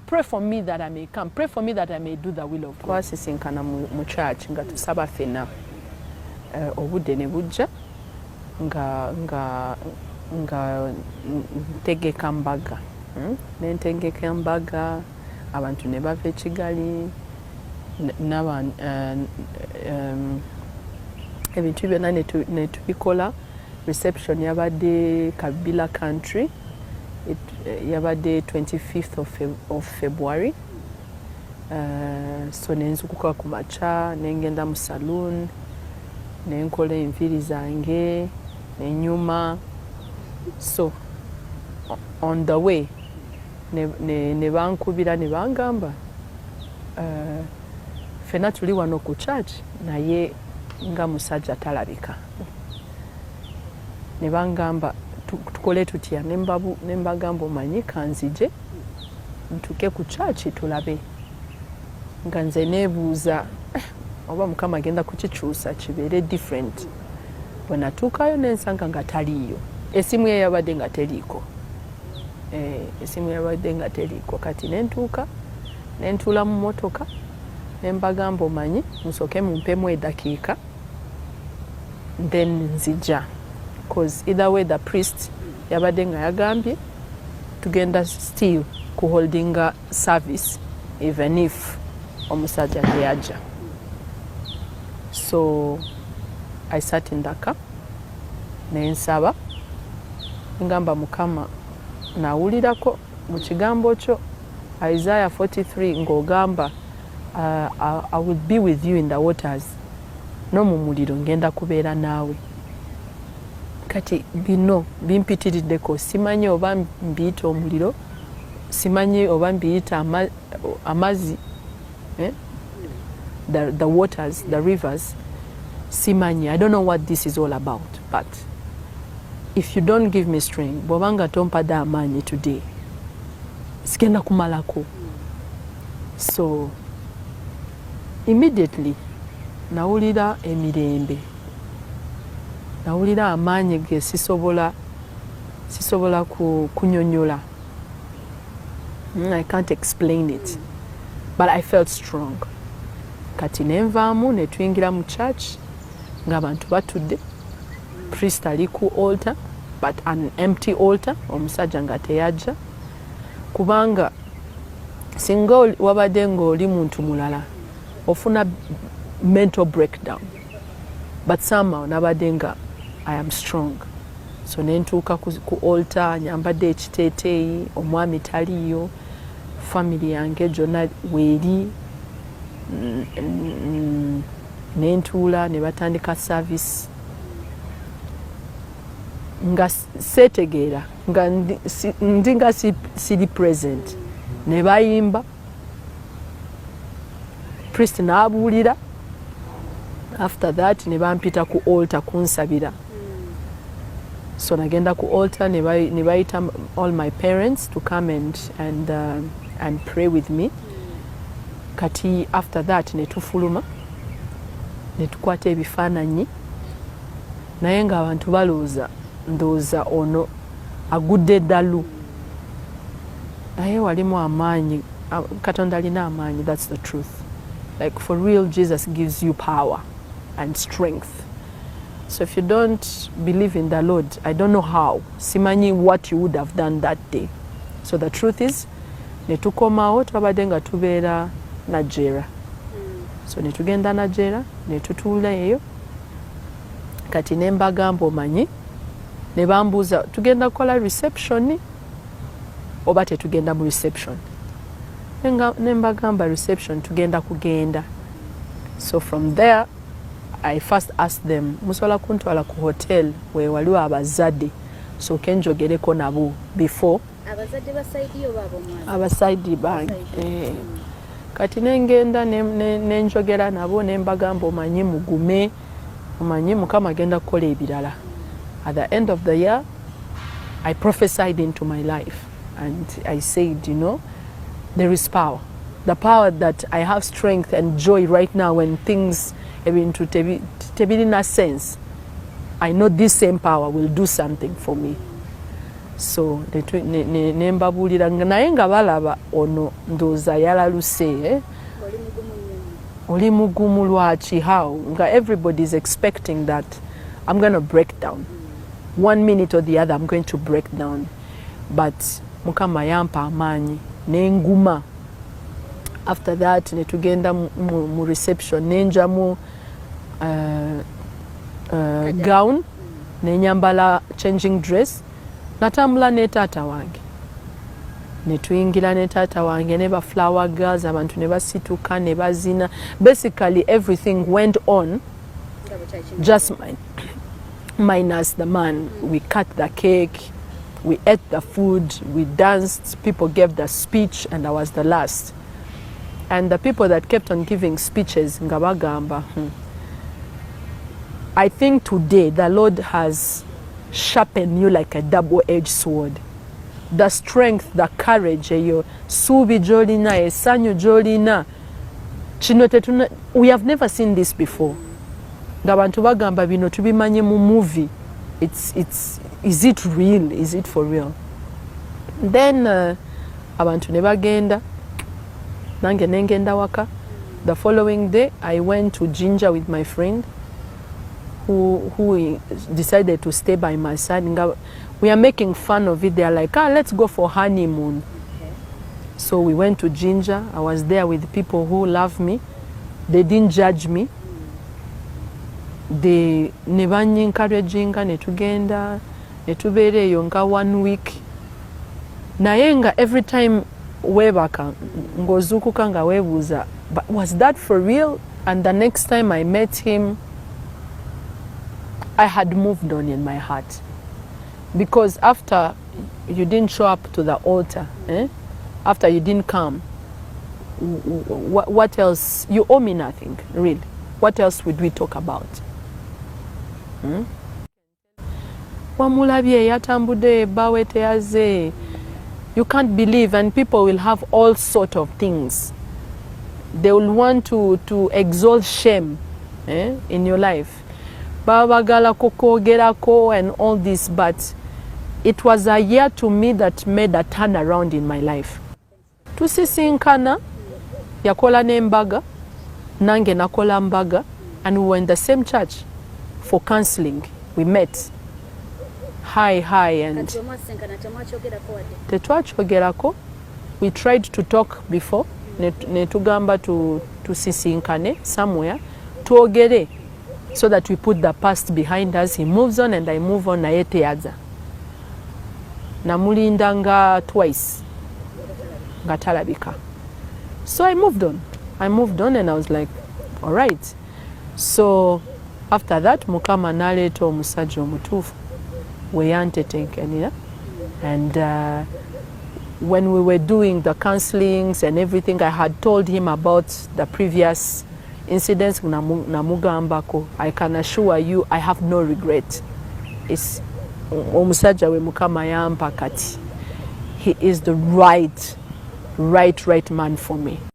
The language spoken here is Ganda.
pray for me that I may come, pray for me that I may do the will of God. Twasisinkana mu church nga tusaba fena obudde ne bujja nga ntegeka mbaga nentegeka mbaga abantu ne bava Kigali ebintu byonna ne tubikola. Reception yabadde Kabila country. Yabadde 25th of February. So nenzukuka ku macha nengenda mu saloon nenkola enviri zange nenyuma. So on the way ne bankubira ne bangamba fena tuli wano ku church naye nga musajja talabika. Ne bangamba tukole tutya nembagamba omanyi kanzije ntuke ku church tulabe. Nga nze nebuuza oba Mukama agenda kukikyusa kibeere different. Bwe natuukayo nensanga nga taliiyo. Esimu ye yabadde nga teriiko. Esimu yabadde nga teriiko. Kati nentuuka nentuula mu motoka nembagamba omanyi nsooke mumpemu eddakiika then nzija. Because either way the priest yabadde nga yagambye tugenda still ku holding a service even if omusajja teyajja. So I sat in the car nensaba ngamba Mukama nawulirako mu kigambo kyo Isaiah 43 ng'ogamba I will be with you in the waters no mu muliro ngenda kubeera naawe. Kati bino bimpitiriddeko simanyi oba mbiyita omuliro simanyi oba mbiyita amazi the waters, the rivers simanyi. I don't know what this is all about, but if you don't give me strength bwobanga tompadde amaanyi today sigenda kumalako. So immediately nawulira emirembe, nawulira amaanyi ge sisobola kunyonyola. I can't explain it, but I felt strong. Kati nenvaamu ne tuyingira mu church ng'abantu batudde, priest ali ku altar but an empty altar, omusajja nga teyajja. Kubanga singa wabadde ng'oli muntu mulala ofuna mental breakdown, but somehow nabadde nga I am strong. So nentuuka ku altar nyambadde ekiteeteeyi, omwami taliyo, family yange gyonna weeri. Nentuula ne batandika service nga seetegeera nga ndi nga siri present. Ne bayimba, priest n'abuulira. After that ne bampita ku altar kunsabira. So nagenda ku altar ne bayita all my parents to come and pray with me. Kati after that ne tufuluma ne tukwata ebifaananyi naye nga abantu balooza ndooza ono agudde ddalu naye walimu amaanyi. Katonda alina amaanyi. That's the truth. Like for real, Jesus gives you power and strength. So if you don't believe in the Lord, I don't know how, simanyi what you would have done that day. So the truth is ne tukomawo twabadde nga tubeera Nigeria. So ne tugenda Nigeria ne tutuula eyo. Kati ne mbagamba omanyi ne bambuuza tugenda kukola reception oba tetugenda mu reception. Ne mbagamba reception tugenda kugenda. So from there I first asked them musobola kuntwala ku hotel we waliwo abazadde so kenjogereko nabo before. Abazadde basaidi yo babo mwana abasaidi bange. Kati nengenda nenjogera nabo nembagamba omanyi mugume omanyi Mukama agenda kukola ebirala. At the end of the year I prophesied into my life and I said, you know, there is power. The power that I have strength and joy right now when things ebintu tebirina sense. I know this same power will do something for me. so nembabulira naye nga balaba ono ndooza yalaluse oli mugumu lwaki how nga everybody is expecting that I'm going to break down 1 minute or the other I'm going to break down but mukama yampa amaanyi nenguma. After that netugenda mu reception nenja mu gown nenyambala changing dress natambula ne taata wange netuyingira ne taata wange ne ba flower girls abantu ne basituka ne bazina. Basically everything went on just minus the man. We cut the cake, we ate the food, we danced, people gave the speech and I was the last. And the people that kept on giving speeches nga bagamba I think today the Lord has sharpened you like a double-edged sword. The strength, the courage, eyo subi jolina, esanyu jolina. We have never seen this before. Nga bantu bagamba bino tubimanye mu movie. Is it real? Is it for real? Then abantu ne bagenda. Nange nengenda waka. The following day I went to Jinja with my friend who decided to stay by my side. We are making fun of it. They are like, let's go for honeymoon. Okay. So we went to Jinja. I was there with people who love me. They didn't judge me. They never encouraging netugenda netubeereyo nga 1 week. Naye nga every time webaka ngozukuka nga webuuza, but was that for real? And the next time I met him, I had moved on in my heart. Because after you didn't show up to the altar, after you didn't come, what else? You owe me nothing, really. What else would we talk about? Wamulabye yatambude bawe teyaze. You can't believe, and people will have all sort of things. They will want to exalt shame in your life. Babagala kokogerako and all this, but it was a year to me that made a turnaround in my life. Tusisinkana yakola nembaga nange nakola mbaga, and we were in the same church for counseling. We met high and tetwachogerako. We tried to talk before netugamba tusisinkane somewhere tuogere so that we put the past behind us. He moves on and I move on. Naye teyaza namulindanga twice nga talabika. So I moved on and I was like, all right. So after that mukama naleeta omusajja omutuufu weyantetenkenera. And when we were doing the counselings and everything, I had told him about the previous incidents namugambako. I can assure you I have no regret. It's omusajja we mukama yampa kati. He is the right man for me.